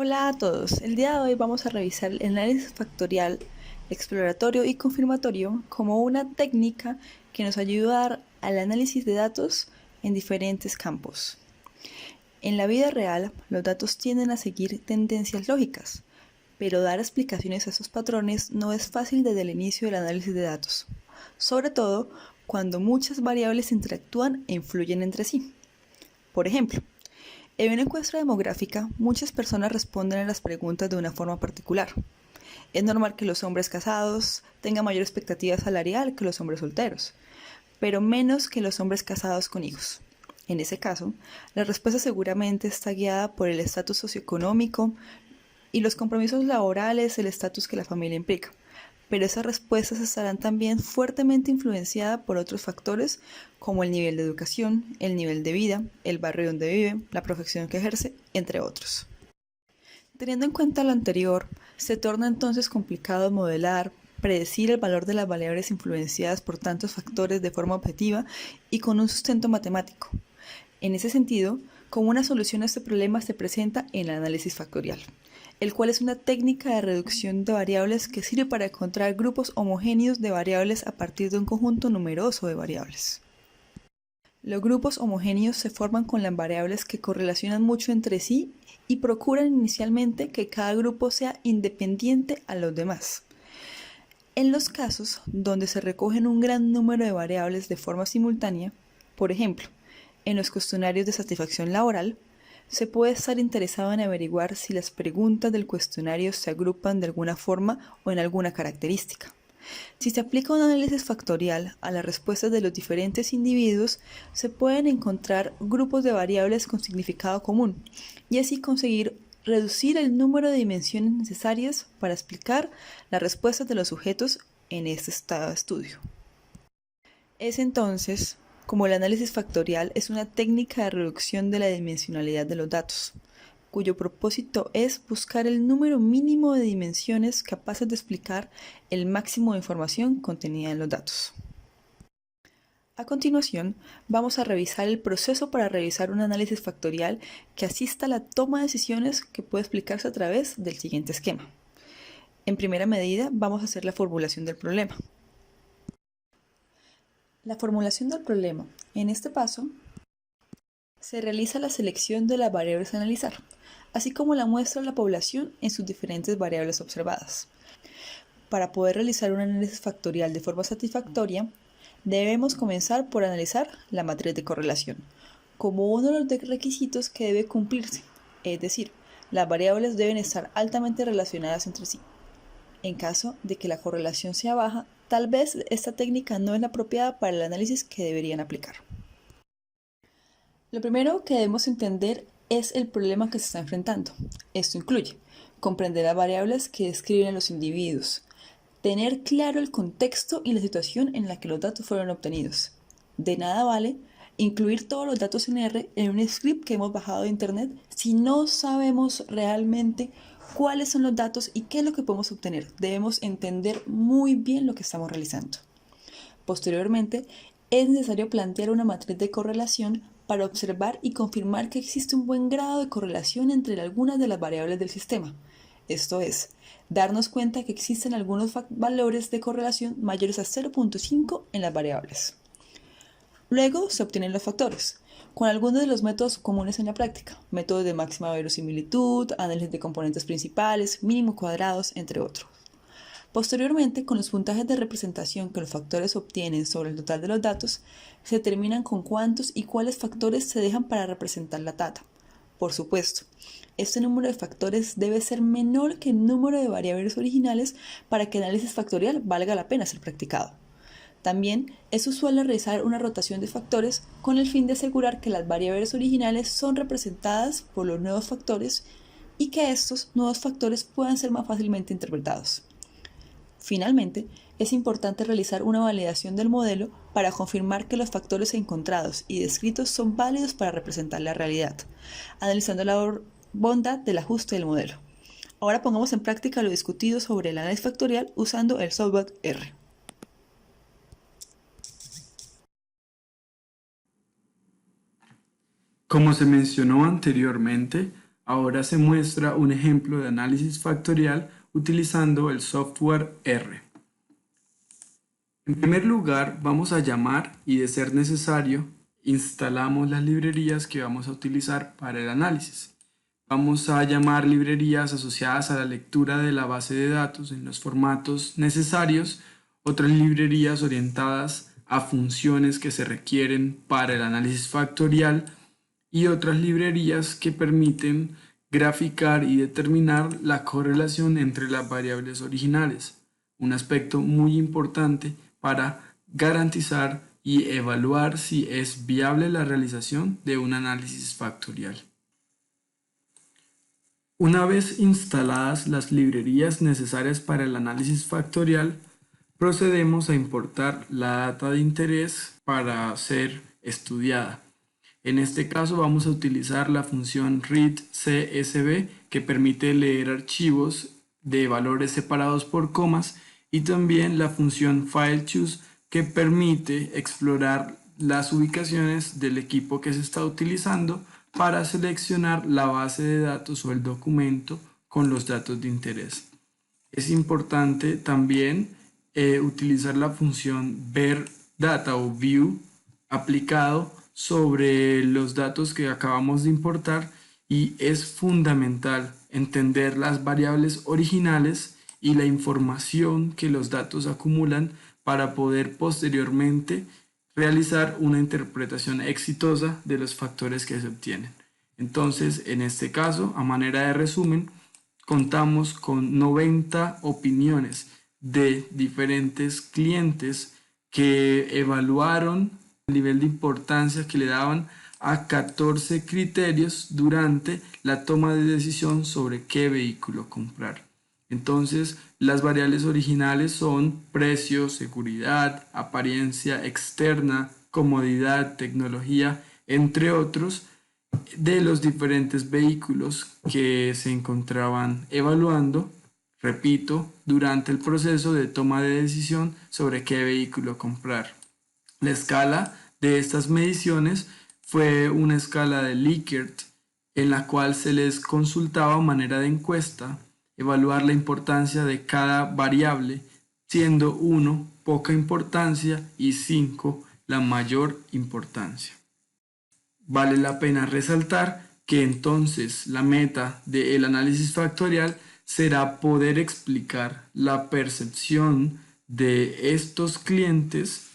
Hola a todos, el día de hoy vamos a revisar el análisis factorial, exploratorio y confirmatorio como una técnica que nos ayuda a dar al análisis de datos en diferentes campos. En la vida real, los datos tienden a seguir tendencias lógicas, pero dar explicaciones a esos patrones no es fácil desde el inicio del análisis de datos, sobre todo cuando muchas variables interactúan e influyen entre sí. Por ejemplo, en una encuesta demográfica, muchas personas responden a las preguntas de una forma particular. Es normal que los hombres casados tengan mayor expectativa salarial que los hombres solteros, pero menos que los hombres casados con hijos. En ese caso, la respuesta seguramente está guiada por el estatus socioeconómico y los compromisos laborales, el estatus que la familia implica. Pero esas respuestas estarán también fuertemente influenciadas por otros factores como el nivel de educación, el nivel de vida, el barrio donde vive, la profesión que ejerce, entre otros. Teniendo en cuenta lo anterior, se torna entonces complicado modelar, predecir el valor de las variables influenciadas por tantos factores de forma objetiva y con un sustento matemático. En ese sentido, como una solución a este problema se presenta el análisis factorial, el cual es una técnica de reducción de variables que sirve para encontrar grupos homogéneos de variables a partir de un conjunto numeroso de variables. Los grupos homogéneos se forman con las variables que correlacionan mucho entre sí y procuran inicialmente que cada grupo sea independiente a los demás. En los casos donde se recogen un gran número de variables de forma simultánea, por ejemplo, en los cuestionarios de satisfacción laboral, se puede estar interesado en averiguar si las preguntas del cuestionario se agrupan de alguna forma o en alguna característica. Si se aplica un análisis factorial a las respuestas de los diferentes individuos, se pueden encontrar grupos de variables con significado común y así conseguir reducir el número de dimensiones necesarias para explicar las respuestas de los sujetos en este estado de estudio. Es entonces como el análisis factorial es una técnica de reducción de la dimensionalidad de los datos, cuyo propósito es buscar el número mínimo de dimensiones capaces de explicar el máximo de información contenida en los datos. A continuación, vamos a revisar el proceso para realizar un análisis factorial que asista a la toma de decisiones que puede explicarse a través del siguiente esquema. En primera medida, vamos a hacer la formulación del problema. La formulación del problema. En este paso, se realiza la selección de las variables a analizar, así como la muestra de la población en sus diferentes variables observadas. Para poder realizar un análisis factorial de forma satisfactoria, debemos comenzar por analizar la matriz de correlación, como uno de los requisitos que debe cumplirse, es decir, las variables deben estar altamente relacionadas entre sí. En caso de que la correlación sea baja, tal vez esta técnica no es la apropiada para el análisis que deberían aplicar. Lo primero que debemos entender es el problema que se está enfrentando. Esto incluye comprender las variables que describen a los individuos, tener claro el contexto y la situación en la que los datos fueron obtenidos. De nada vale incluir todos los datos en R en un script que hemos bajado de internet si no sabemos realmente cuáles son los datos y qué es lo que podemos obtener. Debemos entender muy bien lo que estamos realizando. Posteriormente, es necesario plantear una matriz de correlación para observar y confirmar que existe un buen grado de correlación entre algunas de las variables del sistema. Esto es, darnos cuenta que existen algunos valores de correlación mayores a 0.5 en las variables. Luego se obtienen los factores, con algunos de los métodos comunes en la práctica, métodos de máxima verosimilitud, análisis de componentes principales, mínimo cuadrados, entre otros. Posteriormente, con los puntajes de representación que los factores obtienen sobre el total de los datos, se determinan con cuántos y cuáles factores se dejan para representar la data. Por supuesto, este número de factores debe ser menor que el número de variables originales para que el análisis factorial valga la pena ser practicado. También es usual realizar una rotación de factores con el fin de asegurar que las variables originales son representadas por los nuevos factores y que estos nuevos factores puedan ser más fácilmente interpretados. Finalmente, es importante realizar una validación del modelo para confirmar que los factores encontrados y descritos son válidos para representar la realidad, analizando la bondad del ajuste del modelo. Ahora pongamos en práctica lo discutido sobre el análisis factorial usando el software R. Como se mencionó anteriormente, Ahora se muestra un ejemplo de análisis factorial utilizando el software R. En primer lugar, vamos a llamar y, de ser necesario, instalamos las librerías que vamos a utilizar para el análisis. Vamos a llamar librerías asociadas a la lectura de la base de datos en los formatos necesarios, otras librerías orientadas a funciones que se requieren para el análisis factorial y otras librerías que permiten graficar y determinar la correlación entre las variables originales, un aspecto muy importante para garantizar y evaluar si es viable la realización de un análisis factorial. Una vez instaladas las librerías necesarias para el análisis factorial, procedemos a importar la data de interés para ser estudiada. En este caso vamos a utilizar la función readCSV, que permite leer archivos de valores separados por comas, y también la función fileChoose, que permite explorar las ubicaciones del equipo que se está utilizando para seleccionar la base de datos o el documento con los datos de interés. Es importante también utilizar la función verData o view aplicado sobre los datos que acabamos de importar, y es fundamental entender las variables originales y la información que los datos acumulan para poder posteriormente realizar una interpretación exitosa de los factores que se obtienen. Entonces, en este caso, a manera de resumen, contamos con 90 opiniones de diferentes clientes que evaluaron el nivel de importancia que le daban a 14 criterios durante la toma de decisión sobre qué vehículo comprar. Entonces, las variables originales son precio, seguridad, apariencia externa, comodidad, tecnología, entre otros, de los diferentes vehículos que se encontraban evaluando, repito, durante el proceso de toma de decisión sobre qué vehículo comprar. La escala de estas mediciones fue una escala de Likert, en la cual se les consultaba a manera de encuesta evaluar la importancia de cada variable, siendo 1 poca importancia y 5 la mayor importancia. Vale la pena resaltar que entonces la meta del análisis factorial será poder explicar la percepción de estos clientes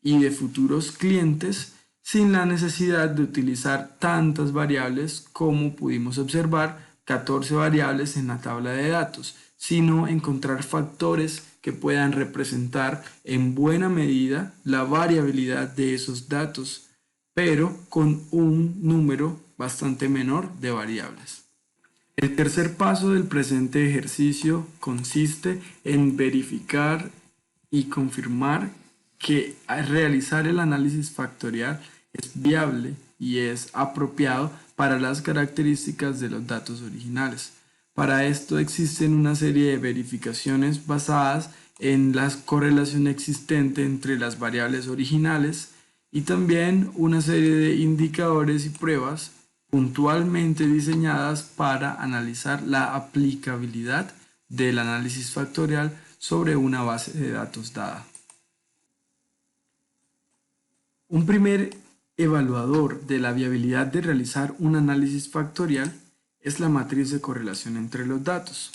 y de futuros clientes sin la necesidad de utilizar tantas variables como pudimos observar, 14 variables en la tabla de datos, sino encontrar factores que puedan representar en buena medida la variabilidad de esos datos, pero con un número bastante menor de variables. El tercer paso del presente ejercicio consiste en verificar y confirmar que realizar el análisis factorial es viable y es apropiado para las características de los datos originales. Para esto existen una serie de verificaciones basadas en la correlación existente entre las variables originales y también una serie de indicadores y pruebas puntualmente diseñadas para analizar la aplicabilidad del análisis factorial sobre una base de datos dada. Un primer evaluador de la viabilidad de realizar un análisis factorial es la matriz de correlación entre los datos.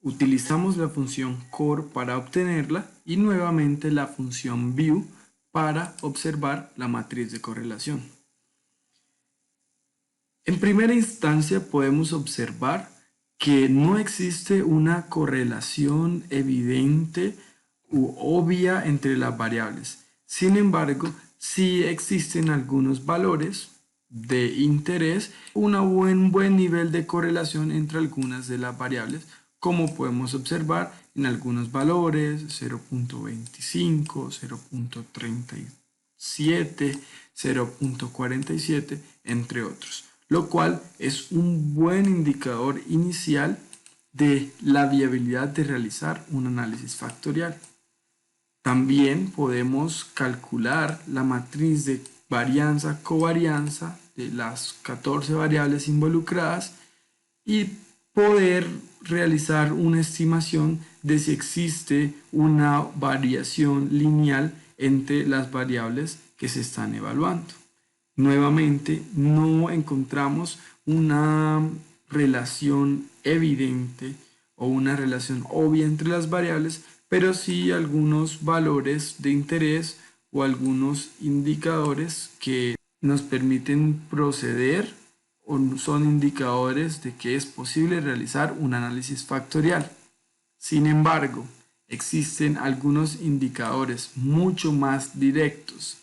Utilizamos la función core para obtenerla y nuevamente la función view para observar la matriz de correlación. En primera instancia podemos observar que no existe una correlación evidente u obvia entre las variables. Sin embargo, sí existen algunos valores de interés, un buen nivel de correlación entre algunas de las variables, como podemos observar en algunos valores 0.25, 0.37, 0.47, entre otros, lo cual es un buen indicador inicial de la viabilidad de realizar un análisis factorial. También podemos calcular la matriz de varianza-covarianza de las 14 variables involucradas y poder realizar una estimación de si existe una variación lineal entre las variables que se están evaluando. Nuevamente, no encontramos una relación evidente o una relación obvia entre las variables, pero sí algunos valores de interés o algunos indicadores que nos permiten proceder o son indicadores de que es posible realizar un análisis factorial. Sin embargo, existen algunos indicadores mucho más directos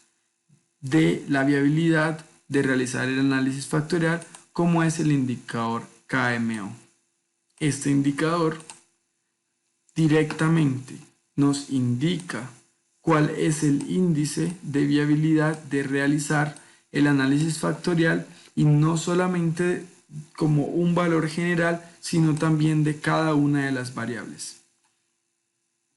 de la viabilidad de realizar el análisis factorial, como es el indicador KMO. Este indicador directamente nos indica cuál es el índice de viabilidad de realizar el análisis factorial, y no solamente como un valor general, sino también de cada una de las variables.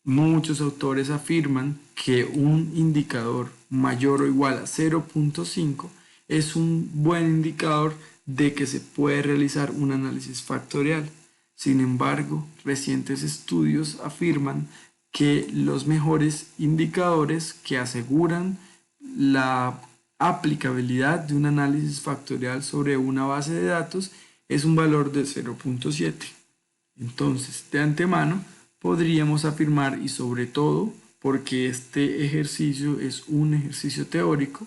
Muchos autores afirman que un indicador mayor o igual a 0.5 es un buen indicador de que se puede realizar un análisis factorial. Sin embargo, recientes estudios afirman que los mejores indicadores que aseguran la aplicabilidad de un análisis factorial sobre una base de datos es un valor de 0.7. Entonces, de antemano, podríamos afirmar, y sobre todo porque este ejercicio es un ejercicio teórico,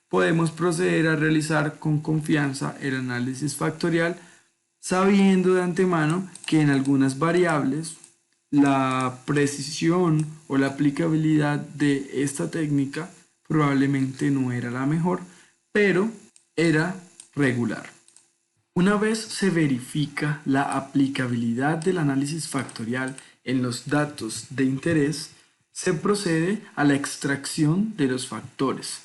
podemos proceder a realizar con confianza el análisis factorial, sabiendo de antemano que en algunas variables la precisión o la aplicabilidad de esta técnica probablemente no era la mejor, pero era regular. Una vez se verifica la aplicabilidad del análisis factorial en los datos de interés, se procede a la extracción de los factores.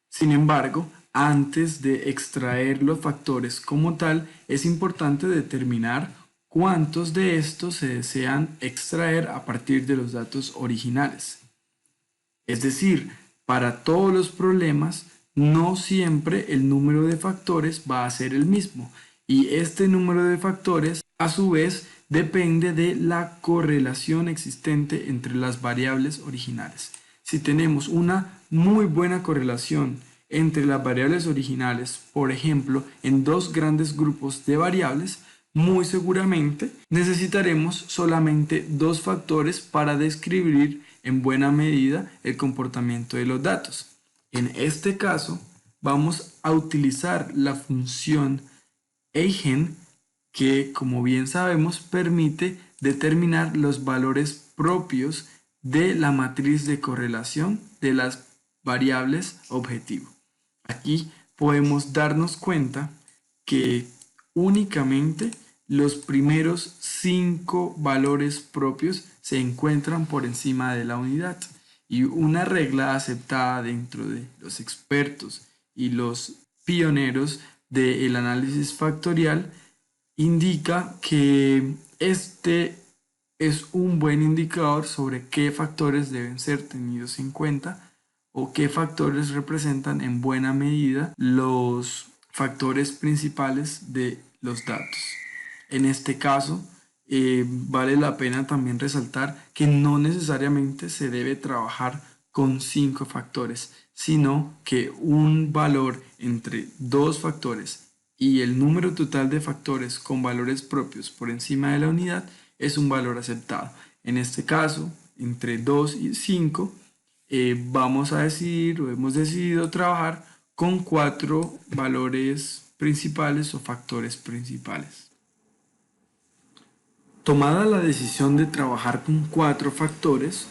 Sin embargo, antes de extraer los factores como tal, es importante determinar cuántos de estos se desean extraer a partir de los datos originales. Es decir, para todos los problemas, no siempre el número de factores va a ser el mismo, y este número de factores a su vez depende de la correlación existente entre las variables originales. Si tenemos una muy buena correlación entre las variables originales, por ejemplo, en dos grandes grupos de variables, muy seguramente necesitaremos solamente dos factores para describir en buena medida el comportamiento de los datos. En este caso, vamos a utilizar la función eigen, que, como bien sabemos, permite determinar los valores propios de la matriz de correlación de las variables objetivo. Aquí podemos darnos cuenta que únicamente los primeros 5 valores propios se encuentran por encima de la unidad, y una regla aceptada dentro de los expertos y los pioneros del análisis factorial indica que este es un buen indicador sobre qué factores deben ser tenidos en cuenta o qué factores representan en buena medida los factores principales de los datos. En este caso, vale la pena también resaltar que no necesariamente se debe trabajar con 5 factores, sino que un valor entre 2 factores y el número total de factores con valores propios por encima de la unidad es un valor aceptado. En este caso, entre 2 y 5, vamos a decidir o hemos decidido trabajar con 4 valores principales o factores principales. Tomada la decisión de trabajar con 4 factores,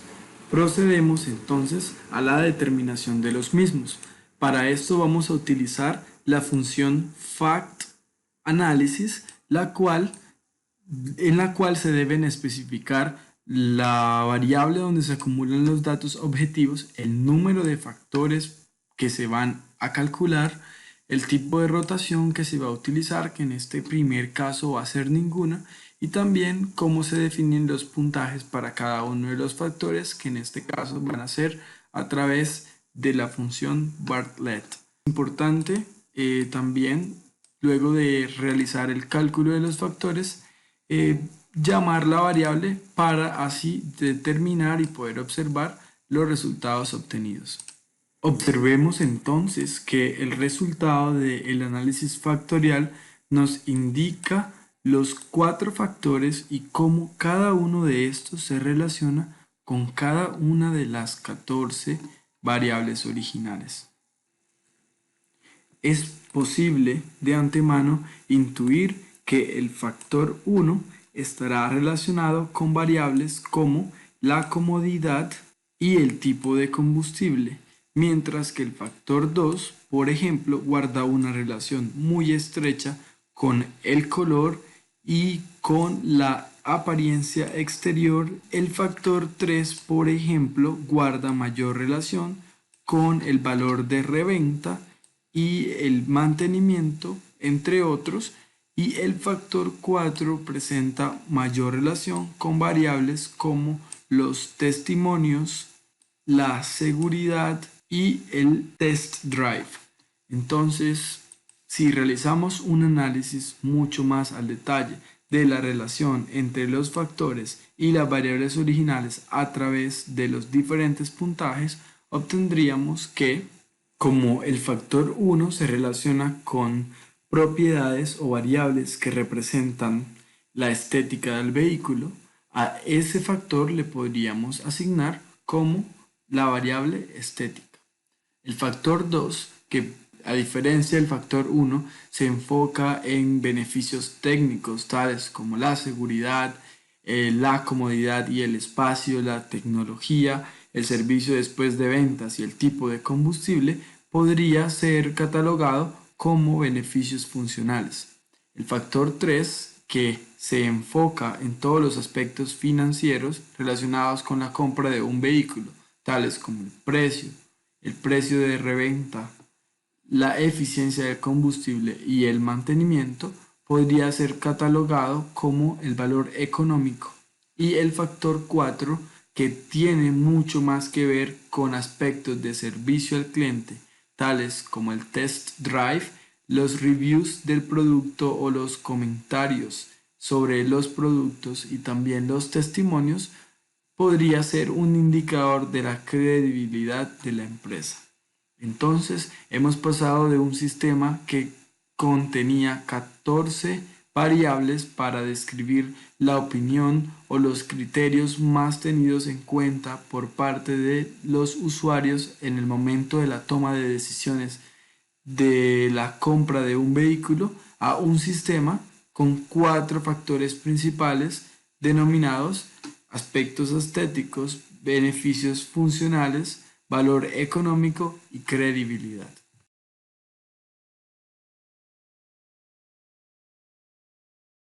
procedemos entonces a la determinación de los mismos. Para esto vamos a utilizar la función factAnalysis, en la cual se deben especificar la variable donde se acumulan los datos objetivos, el número de factores que se van a calcular, el tipo de rotación que se va a utilizar, que en este primer caso va a ser ninguna, y también cómo se definen los puntajes para cada uno de los factores, que en este caso van a ser a través de la función Bartlett. Importante también luego de realizar el cálculo de los factores, llamar la variable para así determinar y poder observar los resultados obtenidos. Observemos entonces que el resultado del análisis factorial nos indica los 4 factores y cómo cada uno de estos se relaciona con cada una de las 14 variables originales. Es posible de antemano intuir que el factor 1 estará relacionado con variables como la comodidad y el tipo de combustible, mientras que el factor 2, por ejemplo, guarda una relación muy estrecha con el color y con la apariencia exterior. El factor 3, por ejemplo, guarda mayor relación con el valor de reventa y el mantenimiento, entre otros, y el factor 4 presenta mayor relación con variables como los testimonios, la seguridad y el test drive. Entonces, si realizamos un análisis mucho más al detalle de la relación entre los factores y las variables originales a través de los diferentes puntajes, obtendríamos que, como el factor 1 se relaciona con propiedades o variables que representan la estética del vehículo, a ese factor le podríamos asignar como la variable estética. El factor 2, que a diferencia del factor 1, se enfoca en beneficios técnicos tales como la seguridad, la comodidad y el espacio, la tecnología, el servicio después de ventas y el tipo de combustible, podría ser catalogado como beneficios funcionales. El factor 3, que se enfoca en todos los aspectos financieros relacionados con la compra de un vehículo, tales como el precio de reventa, la eficiencia del combustible y el mantenimiento, podría ser catalogado como el valor económico. Y el factor 4, que tiene mucho más que ver con aspectos de servicio al cliente, tales como el test drive, los reviews del producto o los comentarios sobre los productos y también los testimonios, podría ser un indicador de la credibilidad de la empresa. Entonces, hemos pasado de un sistema que contenía 14 variables para describir la opinión o los criterios más tenidos en cuenta por parte de los usuarios en el momento de la toma de decisiones de la compra de un vehículo, a un sistema con 4 factores principales denominados aspectos estéticos, beneficios funcionales, valor económico y credibilidad.